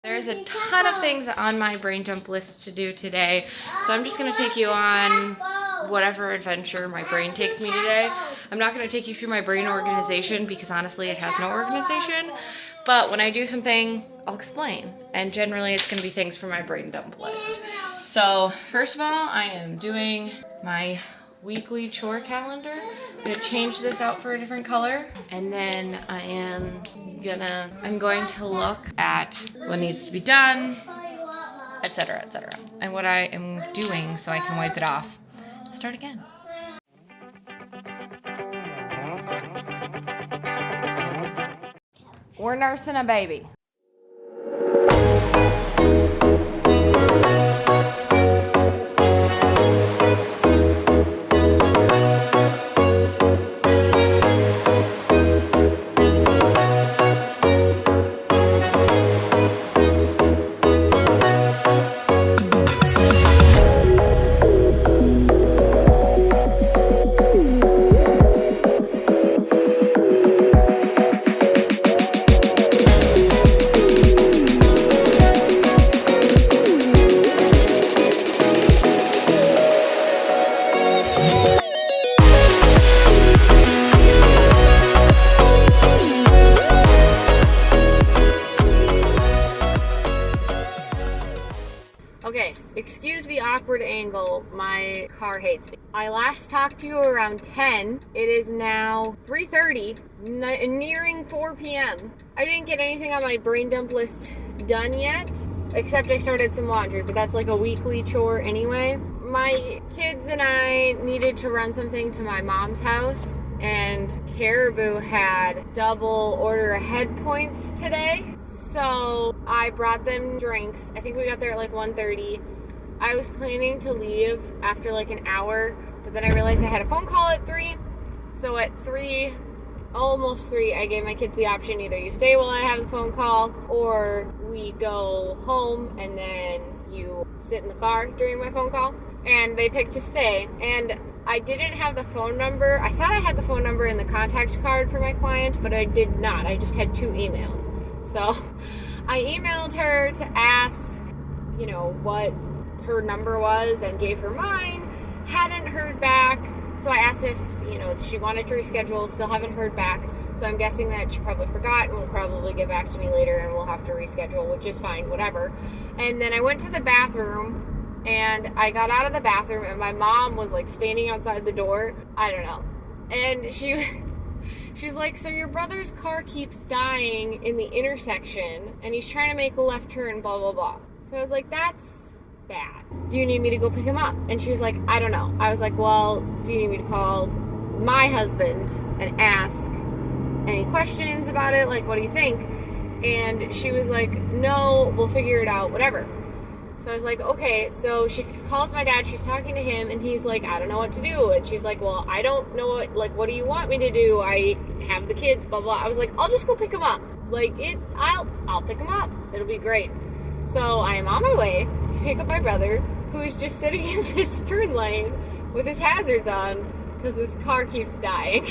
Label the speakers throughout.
Speaker 1: There's a ton of things on my brain dump list to do today, so I'm just going to take you on whatever adventure my brain takes me today. I'm not going to take you through my brain organization because honestly it has no organization, but when I do something, I'll explain, and generally it's going to be things from my brain dump list. So first of all, I am doing my weekly chore calendar. I'm going to change this out for a different color, and then I'm going to look at what needs to be done, etc., etc., and what I am doing so I can wipe it off. Start again. We're nursing a baby. Okay, excuse the awkward angle. My car hates me. I last talked to you around 10. It is now 3:30, nearing 4 p.m. I didn't get anything on my brain dump list done yet, except I started some laundry, but that's like a weekly chore anyway. My kids and I needed to run something to my mom's house, and Caribou had double order ahead points today, so I brought them drinks. I think we got there at like 1:30. I was planning to leave after like an hour, but then I realized I had a phone call at 3, so at 3, almost 3, I gave my kids the option: either you stay while I have the phone call, or we go home and then you sit in the car during my phone call. And they picked to stay, and I didn't have the phone number. I thought I had the phone number in the contact card for my client, but I did not. I just had 2 emails. So I emailed her to ask, what her number was, and gave her mine. Hadn't heard back. So I asked if, she wanted to reschedule. Still haven't heard back. So I'm guessing that she probably forgot and will probably get back to me later, and we'll have to reschedule, which is fine, whatever. And then I went to the bathroom, and I got out of the bathroom, and my mom was like standing outside the door. I don't know. And she's like, so your brother's car keeps dying in the intersection, and he's trying to make a left turn, blah, blah, blah. So I was like, that's bad. Do you need me to go pick him up? And she was like, I don't know. I was like, well, do you need me to call my husband and ask any questions about it? Like, what do you think? And she was like, no, we'll figure it out, whatever. So I was like, okay. So she calls my dad, she's talking to him, and he's like, I don't know what to do. And she's like, well, I don't know what do you want me to do? I have the kids, blah, blah. I was like, I'll just go pick him up. I'll pick him up. It'll be great. So I am on my way to pick up my brother, who is just sitting in this turn lane with his hazards on because his car keeps dying.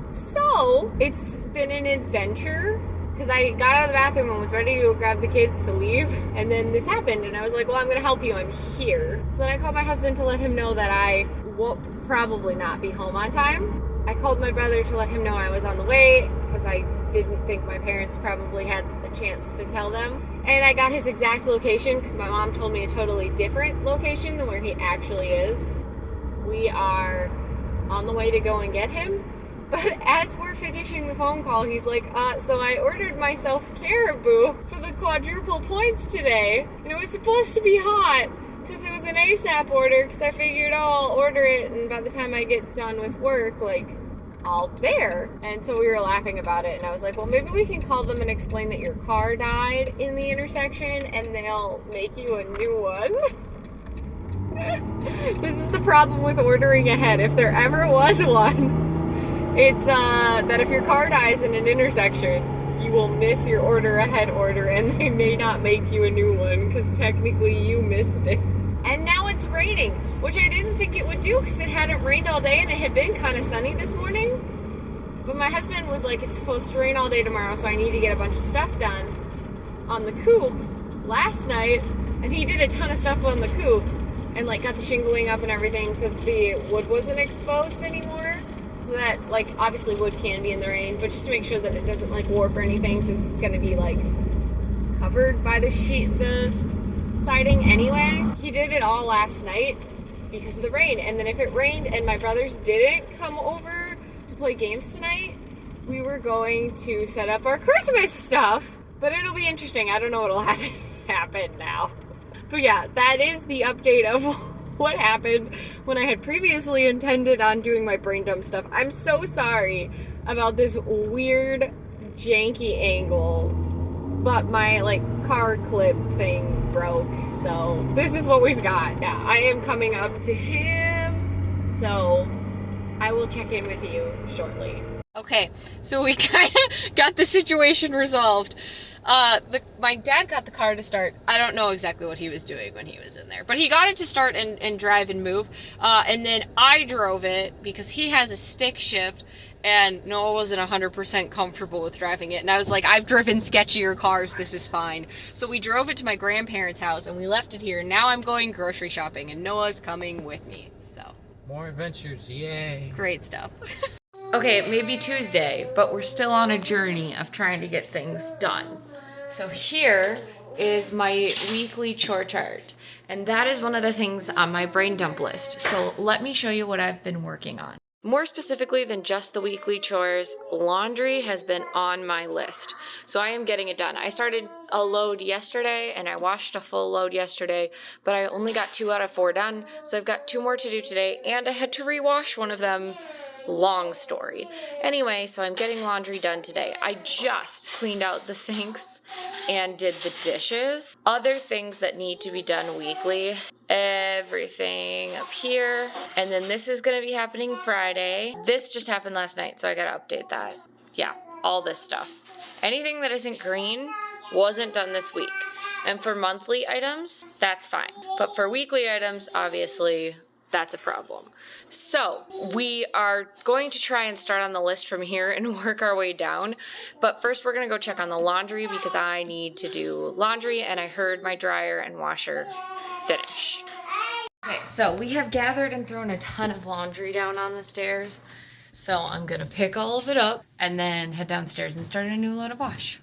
Speaker 1: So it's been an adventure, because I got out of the bathroom and was ready to go grab the kids to leave, and then this happened, and I was like, well, I'm going to help you, I'm here. So then I called my husband to let him know that I will probably not be home on time. I called my brother to let him know I was on the way, because I didn't think my parents probably had a chance to tell them. And I got his exact location, because my mom told me a totally different location than where he actually is. We are on the way to go and get him. But as we're finishing the phone call, he's like, so I ordered myself Caribou for the quadruple points today. And it was supposed to be hot, because it was an ASAP order, because I figured, I'll order it, and by the time I get done with work, I'll there. And so we were laughing about it, and I was like, well, maybe we can call them and explain that your car died in the intersection, and they'll make you a new one. This is the problem with ordering ahead, if there ever was one. It's that if your car dies in an intersection, you will miss your order ahead order, and they may not make you a new one, because technically you missed it. And now it's raining, which I didn't think it would do, because it hadn't rained all day, and it had been kind of sunny this morning. But my husband was like, it's supposed to rain all day tomorrow, so I need to get a bunch of stuff done on the coop. last night, and he did a ton of stuff on the coop, and like got the shingling up and everything, so the wood wasn't exposed anymore. So that, like, obviously wood can be in the rain, but just to make sure that it doesn't like warp or anything, since it's gonna be like covered by the siding anyway. He did it all last night because of the rain, and then if it rained and my brothers didn't come over to play games tonight, we were going to set up our Christmas stuff. But it'll be interesting. I don't know what'll happen now. But yeah, that is the update of what happened when I had previously intended on doing my brain dump stuff. I'm so sorry about this weird, janky angle, but my like car clip thing broke, so this is what we've got. Yeah, I am coming up to him, so I will check in with you shortly. Okay, so we kind of got the situation resolved. My dad got the car to start. I don't know exactly what he was doing when he was in there, but he got it to start and drive and move. And then I drove it because he has a stick shift, and Noah wasn't 100% comfortable with driving it. And I was like, I've driven sketchier cars. This is fine. So we drove it to my grandparents' house, and we left it here. And now I'm going grocery shopping, and Noah's coming with me. So
Speaker 2: more adventures, yay!
Speaker 1: Great stuff. Okay, it may be Tuesday, but we're still on a journey of trying to get things done. So here is my weekly chore chart, and that is one of the things on my brain dump list. So let me show you what I've been working on. More specifically than just the weekly chores, laundry has been on my list. So I am getting it done. I started a load yesterday and I washed a full load yesterday, but I only got 2 out of 4 done. So I've got 2 more to do today, and I had to rewash one of them. Long story. Anyway, so I'm getting laundry done today. I just cleaned out the sinks and did the dishes. Other things that need to be done weekly, everything up here. And then this is going to be happening Friday. This just happened last night, so I got to update that. Yeah, all this stuff. Anything that isn't green wasn't done this week. And for monthly items, that's fine. But for weekly items, obviously, that's a problem. So we are going to try and start on the list from here and work our way down. But first we're going to go check on the laundry because I need to do laundry, and I heard my dryer and washer finish. Okay, so we have gathered and thrown a ton of laundry down on the stairs. So I'm going to pick all of it up and then head downstairs and start a new load of wash.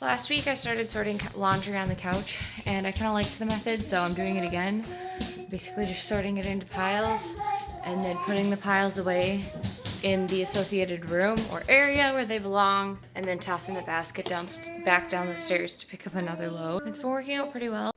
Speaker 1: Last week I started sorting laundry on the couch, and I kind of liked the method, so I'm doing it again. Basically just sorting it into piles and then putting the piles away in the associated room or area where they belong, and then tossing the basket back down the stairs to pick up another load. It's been working out pretty well.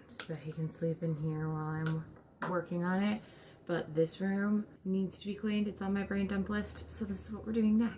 Speaker 1: So that he can sleep in here while I'm working on it. But this room needs to be cleaned. It's on my brain dump list, so this is what we're doing next.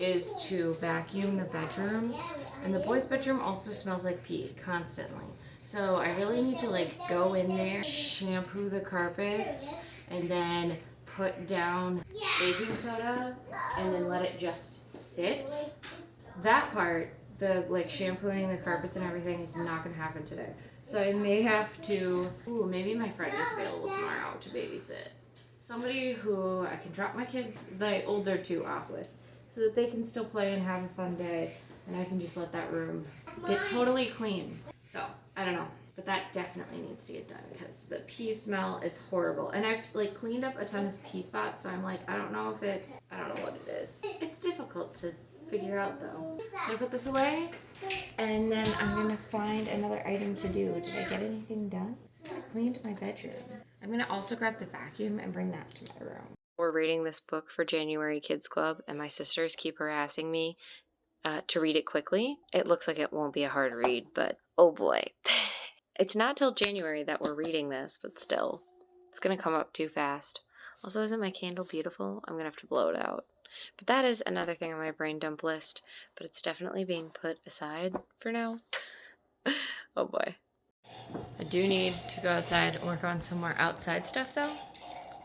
Speaker 1: Is to vacuum the bedrooms, and the boys' bedroom also smells like pee constantly. So I really need to like go in there, shampoo the carpets, and then put down baking soda and then let it just sit. That part, the like shampooing the carpets and everything, is not gonna happen today. So I may have to, maybe my friend is available tomorrow to babysit. Somebody who I can drop my kids, the older two, off with, so that they can still play and have a fun day, and I can just let that room get totally clean. So, I don't know, but that definitely needs to get done because the pee smell is horrible. And I've like cleaned up a ton of pee spots, so I'm like, I don't know what it is. It's difficult to figure out though. I'm gonna put this away, and then I'm gonna find another item to do. Did I get anything done? I cleaned my bedroom. I'm gonna also grab the vacuum and bring that to my room. We're reading this book for January Kids Club, and my sisters keep harassing me to read it quickly. It looks like it won't be a hard read, but oh boy. It's not till January that we're reading this, but still, it's gonna come up too fast. Also, isn't my candle beautiful? I'm gonna have to blow it out. But that is another thing on my brain dump list, but it's definitely being put aside for now. Oh boy. I do need to go outside and work on some more outside stuff though,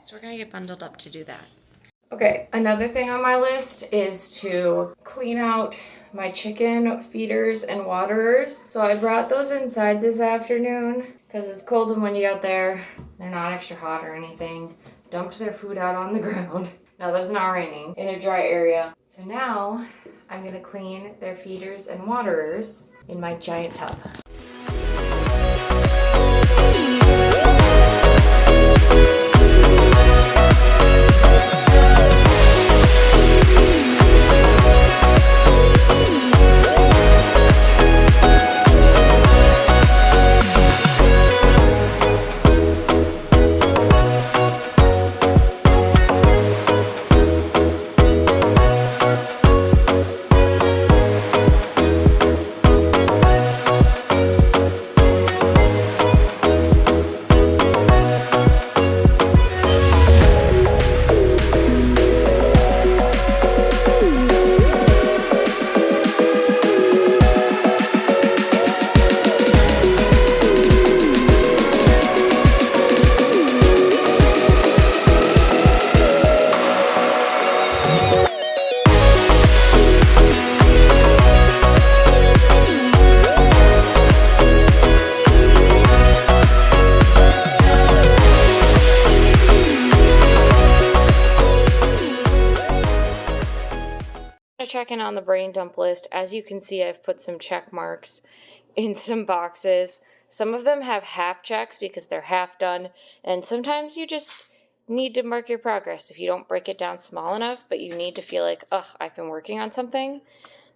Speaker 1: so we're gonna get bundled up to do that. Okay, another thing on my list is to clean out my chicken feeders and waterers. So I brought those inside this afternoon because it's cold, and when you get out there, they're not extra hot or anything. Dumped their food out on the ground. Now that it's not raining, in a dry area. So now I'm gonna clean their feeders and waterers in my giant tub. Checking on the brain dump list. As you can see, I've put some check marks in some boxes. Some of them have half checks because they're half done, and sometimes you just need to mark your progress if you don't break it down small enough, but you need to feel like, I've been working on something.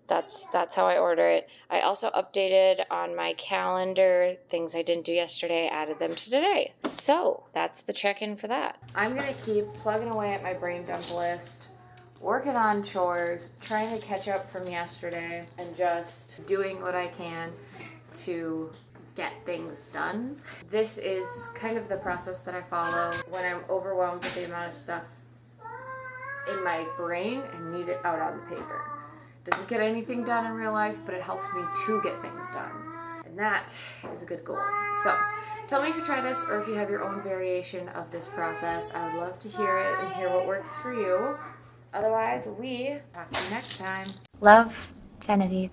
Speaker 1: That's how I order it. I also updated on my calendar things I didn't do yesterday, added them to today. So that's the check-in for that. I'm gonna keep plugging away at my brain dump list, working on chores, trying to catch up from yesterday, and just doing what I can to get things done. This is kind of the process that I follow when I'm overwhelmed with the amount of stuff in my brain and need it out on the paper. Doesn't get anything done in real life, but it helps me to get things done. And that is a good goal. So, tell me if you try this or if you have your own variation of this process. I would love to hear it and hear what works for you. Otherwise, we talk to you next time. Love, Genevieve.